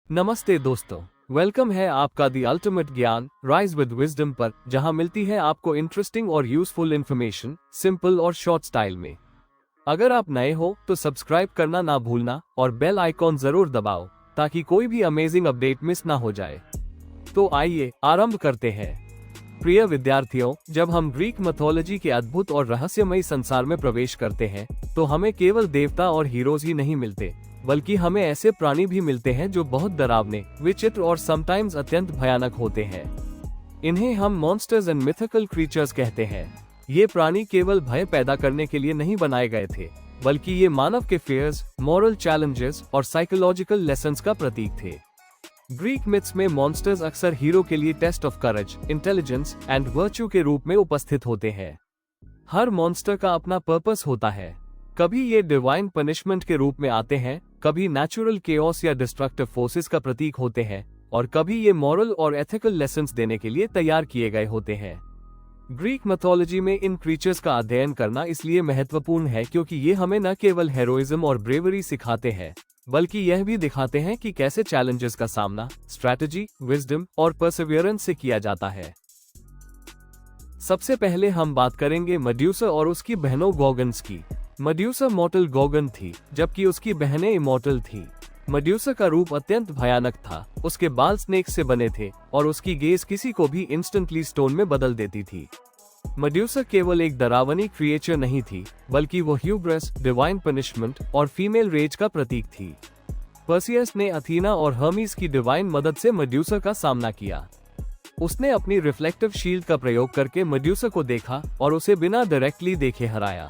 नमस्ते दोस्तों, वेलकम है आपका the ultimate Gyan rise with wisdom पर, जहां मिलती है आपको इंटरेस्टिंग और यूजफुल इन्फॉर्मेशन सिंपल और शॉर्ट स्टाइल में। अगर आप नए हो तो सब्सक्राइब करना ना भूलना और बेल आइकॉन जरूर दबाओ ताकि कोई भी अमेजिंग अपडेट मिस ना हो जाए। तो आइए आरंभ करते हैं। प्रिय विद्यार्थियों, जब हम ग्रीक मिथोलॉजी के अद्भुत और रहस्यमयी संसार में प्रवेश करते हैं तो हमें केवल देवता और हीरोज ही नहीं मिलते, बल्कि हमें ऐसे प्राणी भी मिलते हैं जो बहुत डरावने, विचित्र और समटाइम्स अत्यंत भयानक होते हैं। इन्हें हम मॉन्स्टर्स एंड मिथिकल क्रीचर्स कहते हैं। ये प्राणी केवल भय पैदा करने के लिए नहीं बनाए गए थे, बल्कि ये मानव के फियर्स, मॉरल चैलेंजेस और साइकोलॉजिकल लेसन्स का प्रतीक थे। ग्रीक मिथ्स में मॉन्स्टर्स अक्सर हीरो के लिए test of courage, intelligence and virtue के रूप में उपस्थित होते हैं। हर मॉन्स्टर का अपना पर्पस होता है। कभी ये डिवाइन पनिशमेंट के रूप में आते हैं, कभी नेचुरल केओस या डिस्ट्रक्टिव फोर्सेस का प्रतीक होते हैं, और कभी ये मॉरल और एथिकल लेसन्स देने के लिए तैयार किए गए होते हैं। ग्रीक मिथोलॉजी में इन क्रीचर्स का अध्ययन करना इसलिए महत्वपूर्ण है क्योंकि ये हमें न केवल हेरोइज्म और ब्रेवरी सिखाते हैं, बल्कि यह भी दिखाते हैं कि कैसे चैलेंजेस का सामना स्ट्रैटेजी, विजडम और परसिवियरेंस से किया जाता है। सबसे पहले हम बात करेंगे मेडुसा और उसकी बहनों गॉगन्स की। मेडुसा मॉर्टल गॉगन थी, जबकि उसकी बहनें इमॉर्टल थी। मेडुसा का रूप अत्यंत भयानक था। उसके बाल स्नेक से बने थे और उसकी गेज किसी को भी इंस्टेंटली स्टोन में बदल देती थी। मेडुसा केवल एक डरावनी क्रिएचर नहीं थी, बल्कि वो ह्यूब्रस, डिवाइन पनिशमेंट और फीमेल रेज का प्रतीक थी। पर्सियस ने अथीना और हर्मीज की डिवाइन मदद से मेडुसा का सामना किया। उसने अपनी रिफ्लेक्टिव शील्ड का प्रयोग करके मेडुसा को देखा और उसे बिना डायरेक्टली देखे हराया।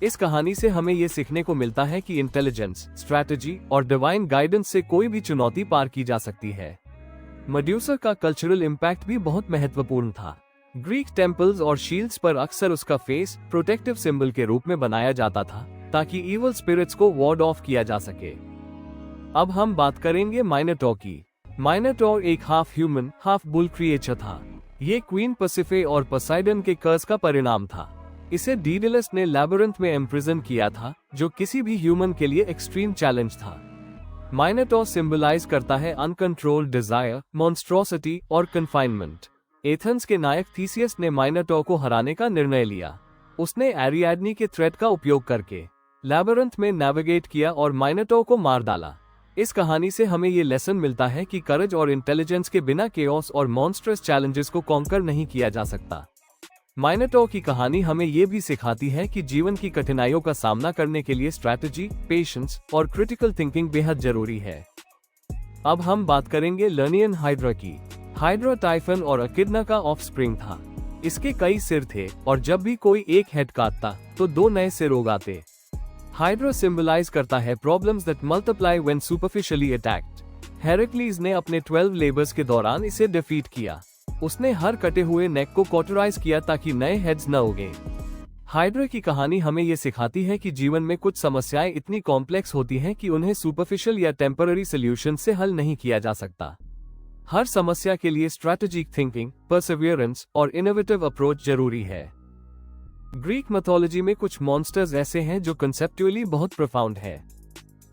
इस कहानी से हमें ये सीखने को मिलता है कि इंटेलिजेंस, स्ट्रैटेजी और डिवाइन गाइडेंस से कोई भी चुनौती पार की जा सकती है। मेडुसा का कल्चरल इम्पैक्ट भी बहुत महत्वपूर्ण था। ग्रीक टेम्पल्स और शील्ड्स पर अक्सर उसका फेस प्रोटेक्टिव सिंबल के रूप में बनाया जाता था, ताकि इवल स्पिरिट्स को वार्ड ऑफ किया जा सके। अब हम बात करेंगे माइनोटॉर की। माइनोटॉर एक half human half bull creature था। ये क्वीन पर्सिफे और पोसाइडन के कर्स का परिणाम था। इसे डीडेलस ने लैबिरिंथ में इम्प्रिजन किया था, जो किसी भी ह्यूमन के लिए एक्सट्रीम चैलेंज था। माइनोटॉर सिंबलाइज करता है अनकंट्रोल्ड डिजायर, मॉन्स्ट्रोसिटी और कन्फाइनमेंट। एथेंस के नायक थीसियस ने माइनोटॉर को हराने का निर्णय लिया। उसने एरिएडनी के थ्रेड का उपयोग करके लैबिरिंथ में नेविगेट किया और माइनोटॉर को मार डाला। इस कहानी से हमें ये लेसन मिलता है कि करेज और इंटेलिजेंस के बिना केओस और मॉन्स्ट्रस चैलेंजेस को कॉन्कर नहीं किया जा सकता। माइनोटॉर की कहानी हमें ये भी सिखाती है कि जीवन की कठिनाइयों का सामना करने के लिए स्ट्रैटेजी, पेशेंस और क्रिटिकल थिंकिंग बेहद जरूरी है। अब हम बात करेंगे लर्नियन हाइड्रा की। हाइड्रा टाइफन और अकिडना का ऑफस्प्रिंग था। इसके कई सिर थे और जब भी कोई एक हेड काटता तो दो नए सिर उगाते। हाइड्रा सिंबलाइज करता है problems that multiply when superficially attacked. Heracles ने अपने 12 लेबर्स के दौरान इसे डिफीट किया। उसने हर कटे हुए नेक को कॉटराइज किया ताकि नए हेड्स न उगे। हाइड्रा की कहानी हमें ये सिखाती है कि जीवन में कुछ समस्याएं इतनी कॉम्प्लेक्स होती हैं कि उन्हें सुपरफिशियल या टेम्पररी सोल्यूशन से हल नहीं किया जा सकता। हर समस्या के लिए स्ट्रैटेजिक थिंकिंग, परसिवियरेंस और इनोवेटिव अप्रोच जरूरी है। ग्रीक मिथोलॉजी में कुछ मॉन्स्टर्स ऐसे हैं जो कंसेप्चुअली बहुत प्रोफाउंड है।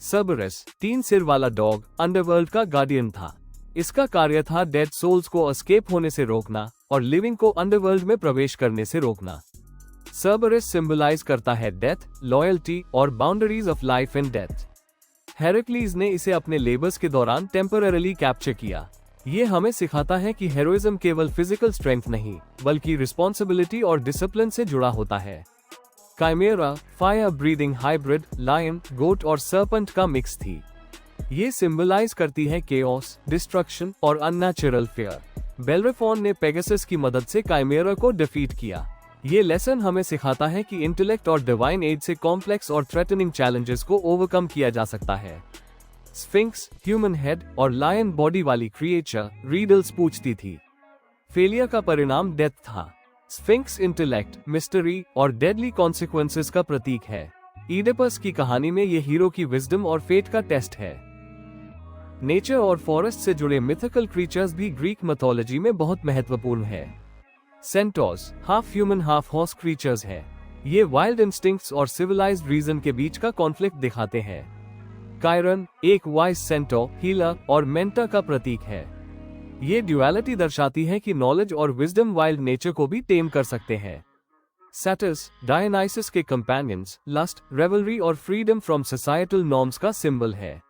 सर्बरस 3 सिर वाला डॉग अंडरवर्ल्ड का गार्डियन था। इसका कार्य था डेड सोल्स को एस्केप होने से रोकना और लिविंग को अंडरवर्ल्ड में प्रवेश करने से रोकना। सर्बरस सिंबलाइज करता है डेथ, लॉयल्टी और boundaries of life and death. Heracles ने इसे अपने लेबर्स के दौरान टेम्पररीली कैप्चर किया। ये हमें सिखाता है कि हेरोइज्म केवल फिजिकल स्ट्रेंथ नहीं, बल्कि रिस्पॉन्सिबिलिटी और डिसिप्लिन से जुड़ा होता है। Chimera fire breathing hybrid lion, goat और सर्पेंट का मिक्स थी। ये सिंबलाइज करती है केओस, डिस्ट्रक्शन और अननेचुरल फियर। बेल्रेफॉन ने पेगासस की मदद से काइमेरा को डिफीट किया। ये लेसन हमें सिखाता है कि इंटेलेक्ट और डिवाइन एड से कॉम्प्लेक्स और थ्रेटनिंग चैलेंजेस को ओवरकम किया जा सकता है। स्फिंक्स ह्यूमन हेड और लायन बॉडी वाली क्रिएचर रीडल्स पूछती थी। फेलियर का परिणाम डेथ था। स्फिंक्स इंटेलेक्ट, मिस्टरी और डेडली कॉन्सिक्वेंसेस का प्रतीक है। ईडिपस की कहानी में ये हीरो की विजडम और फेट का टेस्ट है। नेचर और फॉरेस्ट से जुड़े मिथिकल क्रीचर्स भी ग्रीक मिथोलॉजी में बहुत महत्वपूर्ण है। Centaurs half human half horse creatures हैं। ये वाइल्ड इंस्टिंक्ट्स और सिविलाइज्ड रीजन के बीच का कॉन्फ्लिक्ट दिखाते हैं। कायरन एक वाइस सेंटोर, हीलर और मेंटर का प्रतीक है। ये ड्युअलिटी दर्शाती है कि नॉलेज और विजडम वाइल्ड नेचर को भी टेम कर सकते हैं। सैटिस डायनाइसिस के कंपेनियंस, लस्ट, रेवलरी और फ्रीडम फ्रॉम सोसाइटल नॉर्म्स का सिंबल है।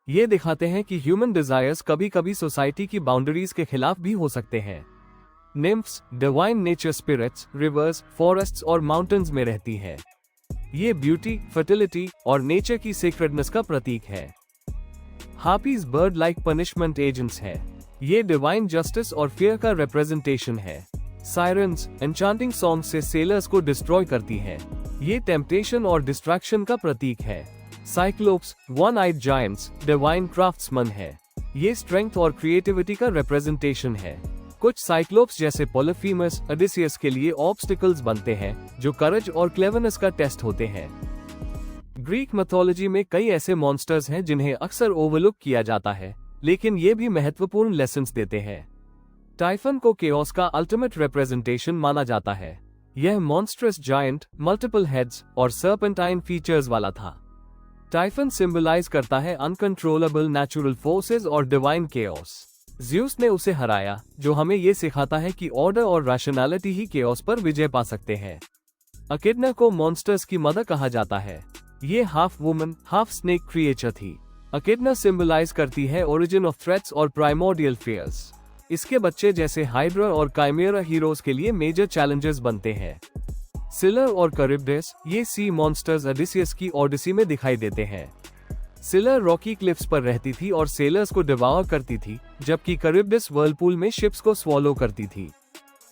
ये दिखाते हैं कि ह्यूमन डिजायर्स कभी कभी सोसाइटी की बाउंड्रीज के खिलाफ भी हो सकते हैं। Nymphs divine nature spirits rivers, forests और माउंटेन्स में रहती है। ये ब्यूटी, फर्टिलिटी और नेचर की सेक्रेडनेस का प्रतीक है। Harpies bird like punishment agents है। ये डिवाइन जस्टिस और फियर का रिप्रेजेंटेशन है। सायरन्स एन्चांटिंग सॉन्ग से सेलर्स को डिस्ट्रॉय करती है। ये टेम्पटेशन और डिस्ट्रैक्शन का प्रतीक है। Cyclops one eyed giants divine craftsman है। ये स्ट्रेंथ और क्रिएटिविटी का रिप्रेजेंटेशन है। कुछ साइक्लोप्स जैसे पोलिफेमस ओडिसियस के लिए ऑब्स्टिकल्स बनते हैं जो करेज और क्लेवरनेस का टेस्ट होते हैं। ग्रीक मिथोलॉजी में कई ऐसे मॉन्स्टर्स हैं जिन्हें अक्सर ओवरलुक किया जाता है, लेकिन ये भी महत्वपूर्ण लेसन्स देते हैं। टाइफन को केओस का अल्टीमेट रिप्रेजेंटेशन माना जाता है। यह मॉन्स्ट्रस जायंट, मल्टीपल हेड्स और सर्पेंटाइन फीचर्स वाला था। टाइफन सिंबलाइज करता है अनकंट्रोलेबल नेचुरल फोर्सेस और डिवाइन केओस। ज़्यूस ने उसे हराया, जो हमें ये सिखाता है कि ऑर्डर और रैशनैलिटी ही केओस पर विजय पा सकते हैं। अकिडना को मॉन्स्टर्स की मदर कहा जाता है। ये half woman half snake creature थी। अकिडना सिंबलाइज करती है ओरिजिन ऑफ थ्रेट्स और प्राइमोर्डियल फियर्स। इसके बच्चे जैसे हाइड्रा और काइमेरा हीरोज के लिए मेजर चैलेंजेस बनते हैं। सिलर और करिब्डिस ये सी मॉन्स्टर्स ओडिसियस की ओडिसी में दिखाई देते हैं। सिलर रॉकी क्लिफ्स पर रहती थी और सेलर्स को डिवावर करती थी, जबकि करिब्डिस व्हर्लपूल में शिप्स को स्वॉलो करती थी।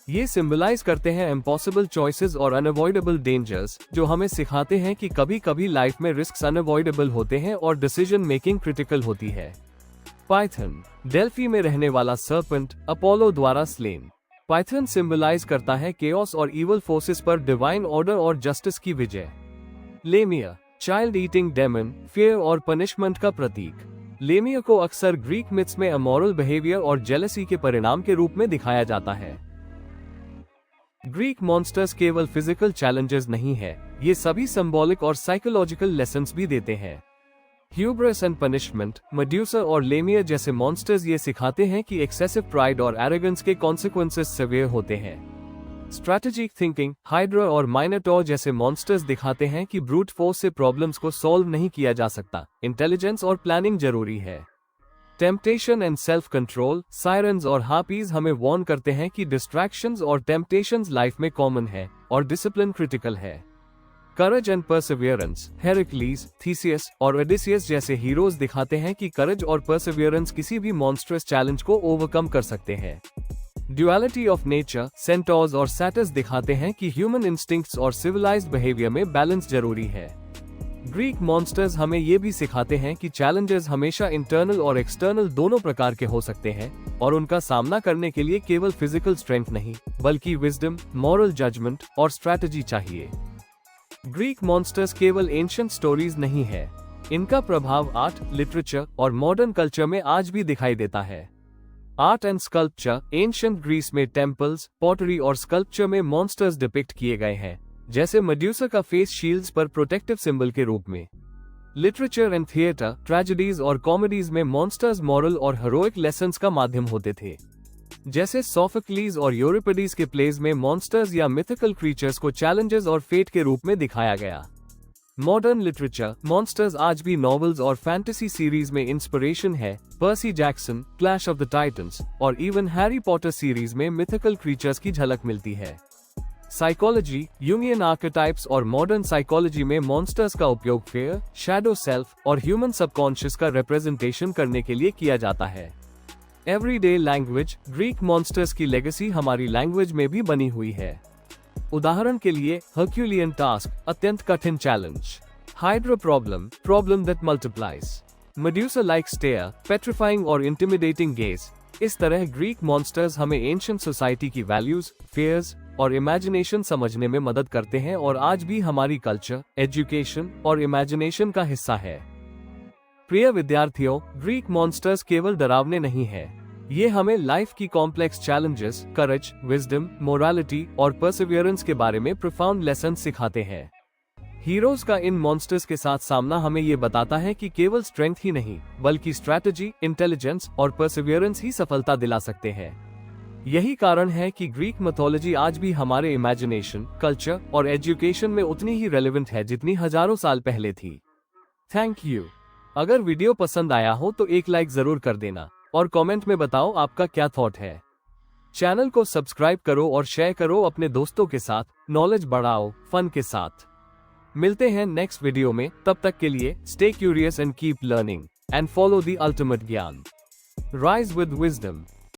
ये सिंबलाइज करते हैं इम्पॉसिबल चॉइसेस और अनअवॉइडेबल डेंजर्स, जो हमें सिखाते हैं कि कभी कभी लाइफ में रिस्क्स अनअवॉइडेबल होते हैं और डिसीजन मेकिंग क्रिटिकल होती है। पाइथन डेल्फी में रहने वाला सर्पेंट, अपोलो द्वारा स्लेन। पाइथन सिंबलाइज करता है केओस और इवल फोर्सेस पर डिवाइन ऑर्डर और जस्टिस की विजय। Lamia child eating demon, fear और पनिशमेंट का प्रतीक। लेमिया को अक्सर ग्रीक मिथ्स में अमोरल बिहेवियर और जेलसी के परिणाम के रूप में दिखाया जाता है। ग्रीक मॉन्स्टर्स केवल फिजिकल चैलेंजेस नहीं है, ये सभी सिंबॉलिक और साइकोलॉजिकल लेसन्स भी देते हैं। ह्यूब्रिस एंड पनिशमेंट, मेड्यूसा और लेमिया जैसे मॉन्स्टर्स ये सिखाते हैं कि एक्सेसिव प्राइड और एरोगेंस के कॉन्सिक्वेंसेस सेवियर होते हैं। स्ट्रैटेजिक थिंकिंग, हाइड्रा और माइनोटॉर जैसे मॉन्स्टर्स दिखाते हैं कि ब्रूट फोर्स से प्रॉब्लम्स को सॉल्व नहीं किया जा सकता, इंटेलिजेंस और प्लानिंग जरूरी है। Temptation and self control, sirens और हार्पीज हमें वार्न करते हैं कि डिस्ट्रैक्शंस और टेम्पटेशंस लाइफ में कॉमन है और डिसिप्लिन क्रिटिकल है। करेज एंड परसिवियरेंस, हेरक्लीज, थीसियस और ओडिसियस जैसे हीरोज दिखाते हैं कि करेज और परसिवियरेंस किसी भी मॉन्स्ट्रस चैलेंज को ओवरकम कर सकते हैं। ड्युअलिटी ऑफ नेचर, सेंटोर्स और सैटिस दिखाते हैं कि ह्यूमन इंस्टिंक्ट्स और सिविलाइज्ड बिहेवियर में बैलेंस जरूरी है। ग्रीक मॉन्स्टर्स हमें ये भी सिखाते हैं कि चैलेंजेस हमेशा इंटरनल और एक्सटर्नल दोनों प्रकार के हो सकते हैं और उनका सामना करने के लिए केवल फिजिकल स्ट्रेंथ नहीं, बल्कि विजडम, मॉरल जजमेंट और स्ट्रैटेजी चाहिए। ग्रीक मॉन्स्टर्स केवल एंशिएंट स्टोरीज नहीं है, इनका प्रभाव आर्ट, लिटरेचर और मॉडर्न कल्चर में आज भी दिखाई देता है। Art and sculpture, ancient Greece में टेम्पल्स, पॉटरी और स्कल्पचर में मॉन्स्टर्स डिपिक्ट किए गए हैं, जैसे मेड्यूसा का फेस शील्ड्स पर प्रोटेक्टिव सिंबल के रूप में। लिटरेचर एंड थिएटर, ट्रेजेडीज और कॉमेडीज में मॉन्स्टर्स मॉरल और हेरोइक लेसन्स का माध्यम होते थे, जैसे सोफोक्लीज और यूरिपिडीज के प्लेज में मॉन्स्टर्स या मिथिकल क्रीचर्स को चैलेंजेस और फेट के रूप में दिखाया गया। मॉडर्न लिटरेचर, मॉन्स्टर्स आज भी नॉवेल्स और फैंटेसी सीरीज में इंस्पिरेशन है। Percy Jackson, clash of the Titans और इवन हैरी पॉटर सीरीज में मिथिकल क्रीचर्स की झलक मिलती है। साइकोलॉजी, यूंगियन आर्केटाइप्स और मॉडर्न साइकोलॉजी में मॉन्स्टर्स का उपयोग फियर, शैडो सेल्फ और ह्यूमन सबकॉन्शियस का रिप्रेजेंटेशन करने के लिए किया जाता है। एवरीडे लैंग्वेज, ग्रीक मॉन्स्टर्स की लेगेसी हमारी लैंग्वेज में भी बनी हुई है। उदाहरण के लिए हर्क्यूलियन टास्क, अत्यंत कठिन challenge. Hydra problem, problem that multiplies. Medusa like stare, petrifying और इंटिमिडेटिंग गेज। इस तरह ग्रीक मॉन्स्टर्स हमें एंशिएंट सोसाइटी की वैल्यूज, फियर्स और इमेजिनेशन समझने में मदद करते हैं और आज भी हमारी कल्चर, एजुकेशन और इमेजिनेशन का हिस्सा है। प्रिय विद्यार्थियों, ग्रीक मॉन्स्टर्स केवल डरावने नहीं है, ये हमें लाइफ की कॉम्प्लेक्स चैलेंजेस, करेज, विजडम, मोरालिटी और परसिवियरेंस के बारे में प्रोफाउंड लेसन सिखाते हैं। हीरोज का इन मॉन्स्टर्स के साथ सामना हमें ये बताता है कि केवल स्ट्रेंथ ही नहीं बल्कि स्ट्रैटेजी, इंटेलिजेंस और परसिवियरेंस ही सफलता दिला सकते हैं। यही कारण है कि ग्रीक मिथोलॉजी आज भी हमारे इमेजिनेशन, कल्चर और एजुकेशन में उतनी ही रेलेवेंट है जितनी हजारों साल पहले थी। Thank you. अगर वीडियो पसंद आया हो तो एक लाइक जरूर कर देना और कमेंट में बताओ आपका क्या थॉट है। चैनल को सब्सक्राइब करो और शेयर करो अपने दोस्तों के साथ। नॉलेज बढ़ाओ फन के साथ। मिलते हैं नेक्स्ट वीडियो में, तब तक के लिए stay curious and keep learning and follow the ultimate Gyan. Rise with wisdom.